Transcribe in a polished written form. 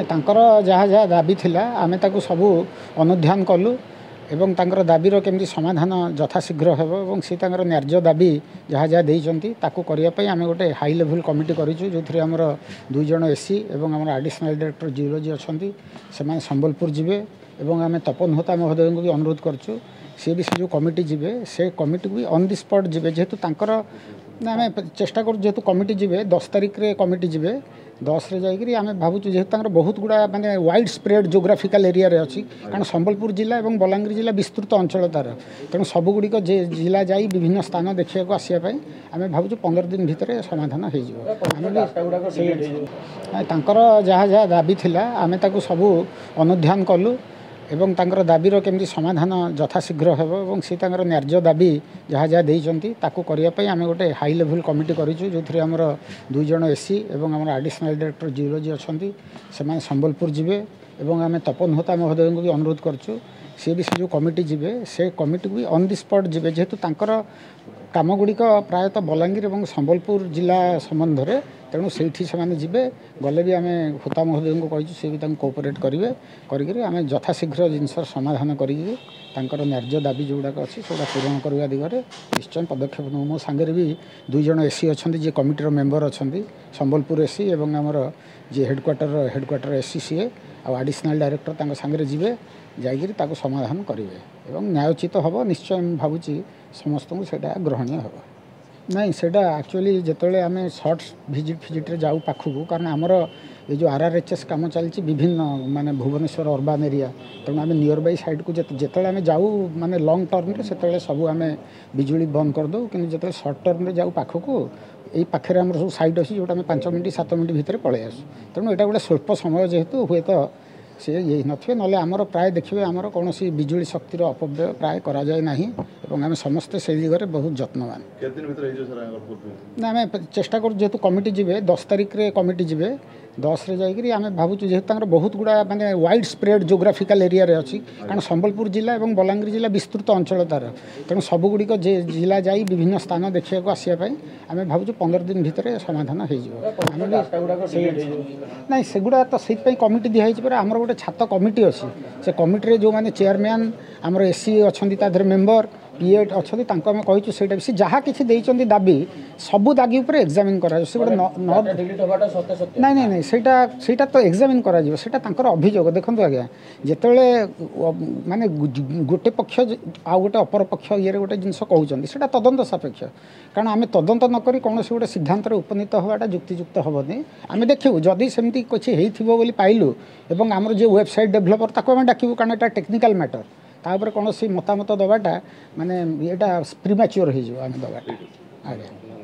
ତାଙ୍କର ଯାହା ଯାହା ଦାବି ଥିଲା ଆମେ ତାକୁ ସବୁ ଅନୁଧ୍ୟାନ କଲୁ ଏବଂ ତାଙ୍କର ଦାବିର କେମିତି ସମାଧାନ ଯଥାଶୀଘ୍ର ହେବ ଏବଂ ସେ ତାଙ୍କର ନ୍ୟାର୍ଯ୍ୟ ଦାବି ଯାହା ଯାହା ଦେଇଛନ୍ତି ତାକୁ କରିବା ପାଇଁ ଆମେ ଗୋଟେ ହାଇ ଲେଭେଲ୍ କମିଟି କରିଛୁ ଯେଉଁଥିରେ ଆମର 2 ଜଣ ଏସି ଏବଂ ଆମର ଆଡ଼ିସନାଲ୍ ଡାଇରେକ୍ଟର ଜିଓଲୋଜି ଅଛନ୍ତି ସେମାନେ ସମ୍ବଲପୁର ଯିବେ ଏବଂ ଆମେ ତପନ ହୋତା ମହୋଦୟଙ୍କୁ ବି ଅନୁରୋଧ କରୁଛୁ ସେ ବି ସେ ଯେଉଁ କମିଟି ଯିବେ ସେ କମିଟିକୁ ବି ଅନ୍ ଦି ସ୍ପଟ୍ ଯିବେ ଯେହେତୁ ତାଙ୍କର ଆମେ ଚେଷ୍ଟା କରୁଛୁ ଯେହେତୁ କମିଟି ଯିବେ 10 ତାରିଖରେ କମିଟି ଯିବେ 10ରେ ଯାଇକରି ଆମେ ଭାବୁଛୁ ଯେହେତୁ ତାଙ୍କର ବହୁତ ଗୁଡ଼ା ମାନେ ୱାଇଡ୍ ସ୍ପ୍ରେଡ୍ ଜୋଗ୍ରାଫିକାଲ ଏରିଆରେ ଅଛି କାରଣ ସମ୍ବଲପୁର ଜିଲ୍ଲା ଏବଂ ବଲାଙ୍ଗୀର ଜିଲ୍ଲା ବିସ୍ତୃତ ଅଞ୍ଚଳ ତାର ତେଣୁ ସବୁଗୁଡ଼ିକ ଯେ ଜିଲ୍ଲା ଯାଇ ବିଭିନ୍ନ ସ୍ଥାନ ଦେଖିବାକୁ ଆସିବା ପାଇଁ ଆମେ ଭାବୁଛୁ 15 ଦିନ ଭିତରେ ସମାଧାନ ହେଇଯିବ ତାଙ୍କର ଯାହା ଯାହା ଦାବି ଥିଲା ଆମେ ତାକୁ ସବୁ ଅନୁଧ୍ୟାନ କଲୁ ଏବଂ ତାଙ୍କର ଦାବିର କେମିତି ସମାଧାନ ଯଥାଶୀଘ୍ର ହେବ ଏବଂ ସେ ତାଙ୍କର ନ୍ୟାର୍ଯ୍ୟ ଦାବି ଯାହା ଯାହା ଦେଇଛନ୍ତି ତାକୁ କରିବା ପାଇଁ ଆମେ ଗୋଟେ ହାଇ ଲେଭେଲ୍ କମିଟି କରିଛୁ ଯେଉଁଥିରେ ଆମର 2 ଜଣ ଏସି ଏବଂ ଆମର ଆଡ଼ିସନାଲ୍ ଡାଇରେକ୍ଟର ଜିଓଲୋଜି ଅଛନ୍ତି ସେମାନେ ସମ୍ବଲପୁର ଯିବେ ଏବଂ ଆମେ ତପନ ହୋତା ମହୋଦୟଙ୍କୁ ବି ଅନୁରୋଧ କରୁଛୁ ସେ ବି ସେ ଯେଉଁ କମିଟି ଯିବେ ସେ କମିଟିକୁ ବି ଅନ୍ ଦି ସ୍ପଟ୍ ଯିବେ ଯେହେତୁ ତାଙ୍କର କାମଗୁଡ଼ିକ ପ୍ରାୟତଃ ବଲାଙ୍ଗୀର ଏବଂ ସମ୍ବଲପୁର ଜିଲ୍ଲା ସମ୍ବନ୍ଧରେ ତେଣୁ ସେଇଠି ସେମାନେ ଯିବେ ଗଲେ ବି ଆମେ ହୋତା ମହୋଦୟଙ୍କୁ କହିଛୁ ସେ ବି ତାଙ୍କୁ କୋଅପରେଟ୍ କରିବେ କରିକିରି ଆମେ ଯଥାଶୀଘ୍ର ଜିନିଷର ସମାଧାନ କରିକି ତାଙ୍କର ନ୍ୟାର୍ଯ୍ୟ ଦାବି ଯେଉଁଗୁଡ଼ାକ ଅଛି ସେଗୁଡ଼ା ପୂରଣ କରିବା ଦିଗରେ ନିଶ୍ଚୟ ପଦକ୍ଷେପ ନେବୁ ମୋ ସାଙ୍ଗରେ ବି 2 ଜଣ ଏସି ଅଛନ୍ତି ଯିଏ କମିଟିର ମେମ୍ବର ଅଛନ୍ତି ସମ୍ବଲପୁର ଏସି ଏବଂ ଆମର ଯିଏ ହେଡ଼କ୍ୱାର୍ଟର ଏସି ସିଏ ଆଉ ଆଡ଼ିସନାଲ୍ ଡାଇରେକ୍ଟର ତାଙ୍କ ସାଙ୍ଗରେ ଯିବେ ଯାଇକରି ତାକୁ ସମାଧାନ କରିବେ ଏବଂ ନ୍ୟାୟୋଚିତ ହେବ ନିଶ୍ଚୟ ମୁଁ ଭାବୁଛି ସମସ୍ତଙ୍କୁ ସେଇଟା ଗ୍ରହଣୀୟ ହେବ ନାଇଁ ସେଇଟା ଆକ୍ଚୁଆଲି ଯେତେବେଳେ ଆମେ ସର୍ଟ ଭିଜିଟ୍ରେ ଯାଉ ପାଖକୁ କାରଣ ଆମର ଏ ଯେଉଁ RRHS କାମ ଚାଲିଛି ବିଭିନ୍ନ ମାନେ ଭୁବନେଶ୍ୱର ଅର୍ବାନ୍ ଏରିଆ ତେଣୁ ଆମେ ନିୟର୍ ବାଇ ସାଇଡ଼୍କୁ ଯେତେବେଳେ ଆମେ ଯାଉ ମାନେ ଲଙ୍ଗ୍ ଟର୍ମରେ ସେତେବେଳେ ସବୁ ଆମେ ବିଜୁଳି ବନ୍ଦ କରିଦେଉ କିନ୍ତୁ ଯେତେବେଳେ ସର୍ଟ ଟର୍ମରେ ଯାଉ ପାଖକୁ ଏଇ ପାଖରେ ଆମର ସବୁ ସାଇଟ୍ ଅଛି ଯେଉଁଟା ଆମେ 5 ମିନିଟ୍ 7 ମିନିଟ୍ ଭିତରେ ପଳେଇ ଆସୁ ତେଣୁ ଏଇଟା ଗୋଟେ ସ୍ୱଳ୍ପ ସମୟ ଯେହେତୁ ହୁଏତ ସେ ଇଏ ନଥିବେ ନହେଲେ ଆମର ପ୍ରାୟ ଦେଖିବେ ଆମର କୌଣସି ବିଜୁଳି ଶକ୍ତିର ଅପବ୍ୟୟ ପ୍ରାୟ କରାଯାଏ ନାହିଁ ଏବଂ ଆମେ ସମସ୍ତେ ସେଇ ଦିଗରେ ବହୁତ ଯତ୍ନବାନ ନା ଆମେ ଚେଷ୍ଟା କରୁଛୁ ଯେହେତୁ କମିଟି ଯିବେ 10 ତାରିଖରେ କମିଟି ଯିବେ 10ରେ ଯାଇକରି ଆମେ ଭାବୁଛୁ ଯେହେତୁ ତାଙ୍କର ବହୁତ ଗୁଡ଼ା ମାନେ ୱାଇଡ୍ ସ୍ପ୍ରେଡ୍ ଜୋଗ୍ରାଫିକାଲ ଏରିଆରେ ଅଛି କାରଣ ସମ୍ବଲପୁର ଜିଲ୍ଲା ଏବଂ ବଲାଙ୍ଗୀର ଜିଲ୍ଲା ବିସ୍ତୃତ ଅଞ୍ଚଳ ତାର ତେଣୁ ସବୁଗୁଡ଼ିକ ଯେ ଜିଲ୍ଲା ଯାଇ ବିଭିନ୍ନ ସ୍ଥାନ ଦେଖିବାକୁ ଆସିବା ପାଇଁ ଆମେ ଭାବୁଛୁ 15 ଦିନ ଭିତରେ ସମାଧାନ ହେଇଯିବ ନାଇଁ ସେଗୁଡ଼ା ତ ସେଇଥିପାଇଁ କମିଟି ଦିଆହେଇଛି ପରେ ଆମର ଗୋଟେ ଛାତ କମିଟି ଅଛି ସେ କମିଟିରେ ଯେଉଁମାନେ ଚେୟାରମ୍ୟାନ୍ ଆମର ଏସି ଅଛନ୍ତି ତା ଦେହରେ ମେମ୍ବର PA ଅଛନ୍ତି ତାଙ୍କୁ ଆମେ କହିଛୁ ସେଇଟା ବି ସେ ଯାହା କିଛି ଦେଇଛନ୍ତି ଦାବି ସବୁ ଦାବି ଉପରେ ଏକ୍ଜାମିନ୍ କରାଯିବ ସେ ଗୋଟେ ନାଇଁ ନାଇଁ ନାଇଁ ସେଇଟା ତ ଏକ୍ଜାମିନ୍ କରାଯିବ ସେଇଟା ତାଙ୍କର ଅଭିଯୋଗ ଦେଖନ୍ତୁ ଆଜ୍ଞା ଯେତେବେଳେ ମାନେ ଗୋଟେ ପକ୍ଷ ଆଉ ଗୋଟେ ଅପର ପକ୍ଷ ଇଏରେ ଗୋଟେ ଜିନିଷ କହୁଛନ୍ତି ସେଇଟା ତଦନ୍ତ ସାପେକ୍ଷ କାରଣ ଆମେ ତଦନ୍ତ ନକରି କୌଣସି ଗୋଟେ ସିଦ୍ଧାନ୍ତରେ ଉପନୀତ ହେବାଟା ଯୁକ୍ତିଯୁକ୍ତ ହେବନି ଆମେ ଦେଖିବୁ ଯଦି ସେମିତି କିଛି ହେଇଥିବ ବୋଲି ପାଇଲୁ ଏବଂ ଆମର ଯେ ୱେବସାଇଟ୍ ଡେଭଲପର ତାକୁ ଆମେ ଡାକିବୁ କାରଣ ଏଇଟା ଟେକ୍ନିକାଲ ମ୍ୟାଟର ତା ଉପରେ କୌଣସି ମତାମତ ଦେବାଟା ମାନେ ଏଇଟା ପ୍ରିମାଚ୍ୟୁଅର୍ ହେଇଯିବ ଆମେ ଦେବାଟା ଆଜ୍ଞା